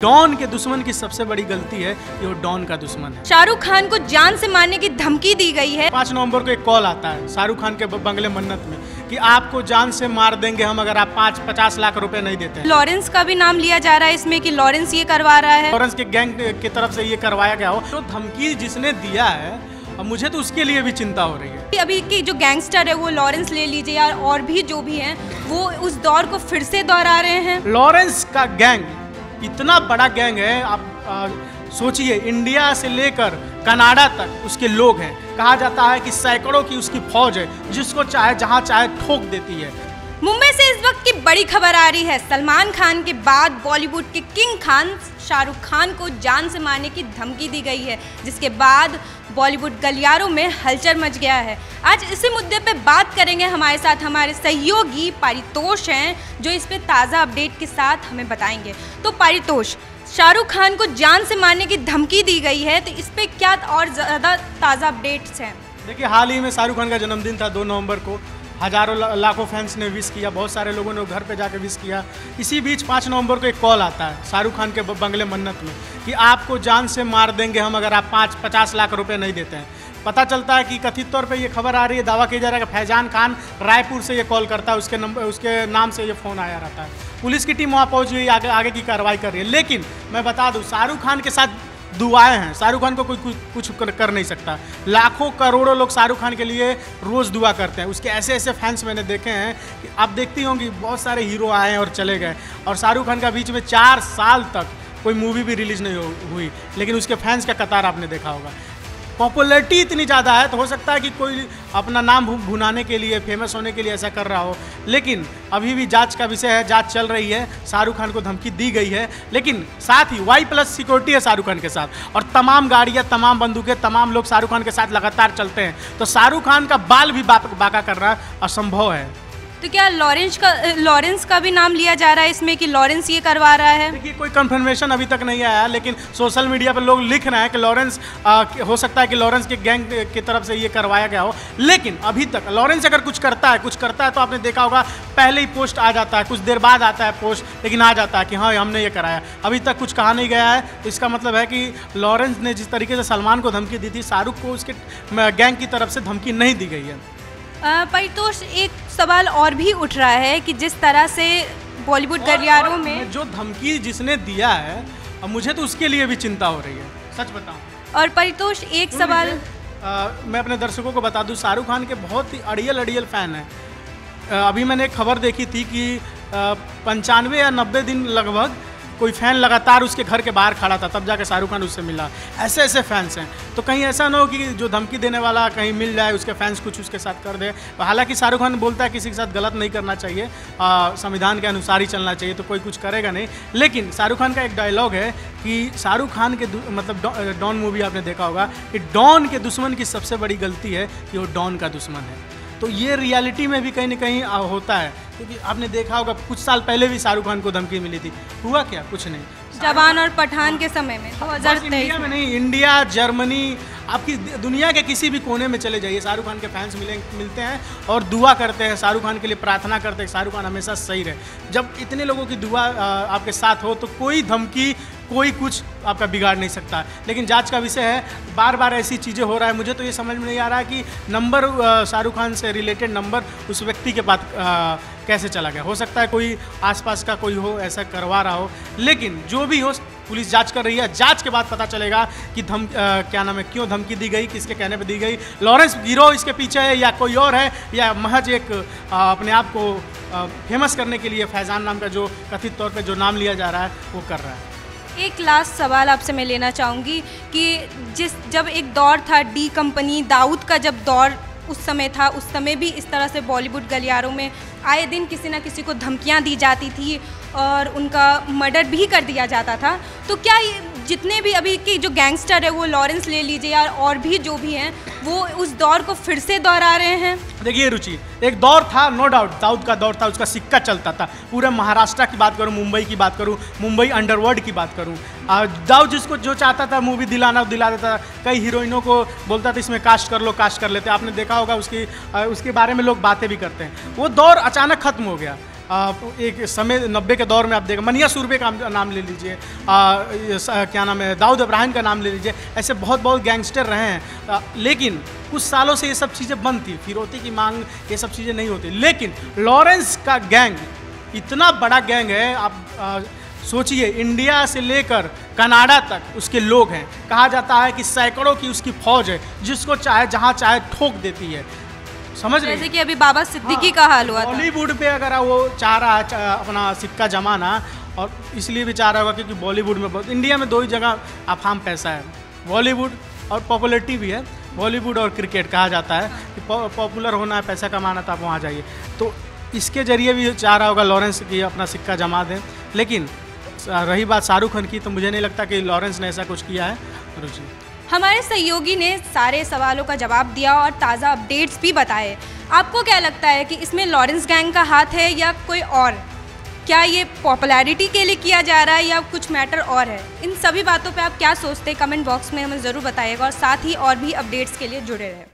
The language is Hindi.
डॉन के दुश्मन की सबसे बड़ी गलती है कि वो डॉन का दुश्मन है। शाहरुख खान को जान से मारने की धमकी दी गई है। 5 नवंबर को एक कॉल आता है शाहरुख खान के बंगले मन्नत में कि आपको जान से मार देंगे हम अगर आप 50 लाख रुपए नहीं देते हैं। लॉरेंस का भी नाम लिया जा रहा है इसमें कि लॉरेंस ये करवा रहा है। लॉरेंस के गैंग की तरफ से ये करवाया गया हो तो धमकी जिसने दिया है अब मुझे तो उसके लिए भी चिंता हो रही है। अभी की जो गैंगस्टर है वो लॉरेंस ले लीजिए या और भी जो भी हैं वो उस दौर को फिर से दोहरा रहे हैं। लॉरेंस का गैंग इतना बड़ा गैंग है, आप सोचिए इंडिया से लेकर कनाडा तक उसके लोग हैं। कहा जाता है कि सैकड़ों की उसकी फौज है जिसको चाहे जहां चाहे ठोक देती है। मुंबई से इस वक्त की बड़ी खबर आ रही है। सलमान खान के बाद बॉलीवुड के किंग खान शाहरुख खान को जान से मारने की धमकी दी गई है, जिसके बाद बॉलीवुड गलियारों में हलचल मच गया है। आज इसी मुद्दे पे बात करेंगे। हमारे साथ हमारे सहयोगी पारितोष हैं जो इस पे ताज़ा अपडेट के साथ हमें बताएंगे। तो पारितोष, शाहरुख खान को जान से मारने की धमकी दी गई है, तो इस पे क्या और ज़्यादा ताज़ा अपडेट्स हैं? देखिए, हाल ही में शाहरुख खान का जन्मदिन था 2 नवंबर को। हजारों लाखों फैंस ने विश किया, बहुत सारे लोगों ने घर पे जाके विश किया। इसी बीच 5 नवंबर को एक कॉल आता है शाहरुख खान के बंगले मन्नत में कि आपको जान से मार देंगे हम अगर आप 50 लाख रुपए नहीं देते हैं। पता चलता है कि कथित तौर पे ये खबर आ रही है, दावा किया जा रहा है कि फैजान खान रायपुर से ये कॉल करता है, उसके नाम से ये फ़ोन आया रहता है। पुलिस की टीम वहाँ पहुँच गई, आगे की कार्रवाई कर रही है। लेकिन मैं बता दूँ, शाहरुख खान के साथ दुआएं हैं। शाहरुख खान को कोई कुछ कर नहीं सकता। लाखों करोड़ों लोग शाहरुख खान के लिए रोज़ दुआ करते हैं। उसके ऐसे ऐसे फैंस मैंने देखे हैं कि आप देखती होंगी, बहुत सारे हीरो आए हैं और चले गए, और शाहरुख खान का बीच में 4 साल तक कोई मूवी भी रिलीज़ नहीं हुई, लेकिन उसके फैंस का कतार आपने देखा होगा। पॉपुलैरिटी इतनी ज़्यादा है तो हो सकता है कि कोई अपना नाम भुनाने के लिए, फेमस होने के लिए ऐसा कर रहा हो, लेकिन अभी भी जांच का विषय है, जांच चल रही है। शाहरुख खान को धमकी दी गई है, लेकिन साथ ही Y+ सिक्योरिटी है शाहरुख खान के साथ, और तमाम गाड़ियाँ, तमाम बंदूकें, तमाम लोग शाहरुख खान के साथ लगातार चलते हैं। तो शाहरुख खान का बाल भी बाका करना असंभव है। तो क्या लॉरेंस का भी नाम लिया जा रहा है इसमें कि लॉरेंस ये करवा रहा है? देखिए, कोई कंफर्मेशन अभी तक नहीं आया है, लेकिन सोशल मीडिया पर लोग लिख रहे हैं कि लॉरेंस हो सकता है कि लॉरेंस के गैंग की तरफ से ये करवाया गया हो। लेकिन अभी तक लॉरेंस अगर कुछ करता है तो आपने देखा होगा पहले ही पोस्ट आ जाता है, कुछ देर बाद आता है पोस्ट, लेकिन आ जाता है कि हाँ हमने ये कराया। अभी तक कुछ कहा नहीं गया है, तो इसका मतलब है कि लॉरेंस ने जिस तरीके से सलमान को धमकी दी थी, शाहरुख को उसके गैंग की तरफ से धमकी नहीं दी गई है। परितोष, एक सवाल और भी उठ रहा है कि जिस तरह से बॉलीवुड गलियारों में जो धमकी जिसने दिया है, अब मुझे तो उसके लिए भी चिंता हो रही है, सच बताऊं। और परितोष, एक सवाल मैं अपने दर्शकों को बता दूं, शाहरुख खान के बहुत ही अड़ियल फैन हैं। अभी मैंने एक खबर देखी थी कि 95 या 90 दिन लगभग कोई फ़ैन लगातार उसके घर के बाहर खड़ा था, तब जाके शाहरुख खान उससे मिला। ऐसे ऐसे फैंस हैं, तो कहीं ऐसा ना हो कि जो धमकी देने वाला कहीं मिल जाए, उसके फैंस कुछ उसके साथ कर दे। हालांकि शाहरुख खान बोलता है किसी के साथ गलत नहीं करना चाहिए, संविधान के अनुसार ही चलना चाहिए, तो कोई कुछ करेगा नहीं। लेकिन शाहरुख खान का एक डायलॉग है कि शाहरुख खान के मतलब डॉन मूवी आपने देखा होगा कि डॉन के दुश्मन की सबसे बड़ी गलती है कि वो डॉन का दुश्मन है। तो ये रियलिटी में भी कहीं ना कहीं होता है, क्योंकि आपने देखा होगा कुछ साल पहले भी शाहरुख खान को धमकी मिली थी। हुआ क्या? कुछ नहीं। जवान और पठान के समय में 2023 इंडिया में नहीं, इंडिया, जर्मनी, आपकी दुनिया के किसी भी कोने में चले जाइए, शाहरुख खान के फैंस मिलते हैं और दुआ करते हैं, शाहरुख खान के लिए प्रार्थना करते हैं, शाहरुख खान हमेशा सही रहे। जब इतने लोगों की दुआ आपके साथ हो तो कोई धमकी, कोई कुछ आपका बिगाड़ नहीं सकता। लेकिन जांच का विषय है, बार बार ऐसी चीज़ें हो रहा है। मुझे तो ये समझ में नहीं आ रहा है कि नंबर शाहरुख खान से रिलेटेड नंबर उस व्यक्ति के पास कैसे चला गया। हो सकता है कोई आसपास का कोई हो, ऐसा करवा रहा हो, लेकिन जो भी हो पुलिस जांच कर रही है। जांच के बाद पता चलेगा कि क्या नाम है, क्यों धमकी दी गई, किसके कहने पे दी गई, लॉरेंस गिरोह इसके पीछे है या कोई और है, या महज एक अपने आप को फेमस करने के लिए फैजान नाम का जो कथित तौर पे जो नाम लिया जा रहा है वो कर रहा है। एक लास्ट सवाल आपसे मैं लेना चाहूँगी कि जब एक दौर था डी कंपनी, दाऊद का जब दौर उस समय था, उस समय भी इस तरह से बॉलीवुड गलियारों में आए दिन किसी न किसी को धमकियां दी जाती थी और उनका मर्डर भी कर दिया जाता था। तो क्या जितने भी अभी के जो गैंगस्टर है, वो लॉरेंस ले लीजिए या और भी जो भी हैं, वो उस दौर को फिर से दोहरा रहे हैं? देखिए रुचि, एक दौर था, नो डाउट, दाऊद का दौर था, उसका सिक्का चलता था। पूरे महाराष्ट्र की बात करूं, मुंबई की बात करूं, मुंबई अंडरवर्ल्ड की बात करूं, दाऊद जिसको जो चाहता था मूवी दिला देता था। कई हीरोइनों को बोलता था इसमें कास्ट कर लो, कास्ट कर लेते। आपने देखा होगा उसके बारे में लोग बातें भी करते हैं। वो दौर अचानक खत्म हो गया। एक समय 90 के दौर में आप देखो, मनिया सुरभि का नाम ले लीजिए, क्या नाम है, दाऊद इब्राहिम का नाम ले लीजिए, ऐसे बहुत बहुत गैंगस्टर रहे हैं। लेकिन कुछ सालों से ये सब चीज़ें बंद थी, फिरौती की मांग, ये सब चीज़ें नहीं होती। लेकिन लॉरेंस का गैंग इतना बड़ा गैंग है, आप सोचिए, इंडिया से लेकर कनाडा तक उसके लोग हैं। कहा जाता है कि सैकड़ों की उसकी फौज है, जिसको चाहे जहाँ चाहे ठोक देती है। समझ रहे, जैसे कि अभी बाबा सिद्दीकी का हाल हुआ था। बॉलीवुड पे अगर वो चाह रहा है अपना सिक्का जमाना, और इसलिए भी चाह रहा होगा क्योंकि बॉलीवुड में बहुत, इंडिया में 2 ही जगह अफाम पैसा है, बॉलीवुड और पॉपुलरिटी भी है। बॉलीवुड और क्रिकेट, कहा जाता है कि पॉपुलर होना है, पैसा कमाना, तो आप वहाँ जाइए। तो इसके जरिए भी चाह रहा होगा लॉरेंस की अपना सिक्का जमा दें। लेकिन रही बात शाहरुख खान की, तो मुझे नहीं लगता कि लॉरेंस ने ऐसा कुछ किया है। रुचि, हमारे सहयोगी ने सारे सवालों का जवाब दिया और ताज़ा अपडेट्स भी बताए। आपको क्या लगता है कि इसमें लॉरेंस गैंग का हाथ है या कोई और? क्या ये पॉपुलैरिटी के लिए किया जा रहा है या कुछ मैटर और है? इन सभी बातों पे आप क्या सोचते हैं, कमेंट बॉक्स में हमें ज़रूर बताइएगा, और साथ ही और भी अपडेट्स के लिए जुड़े रहें।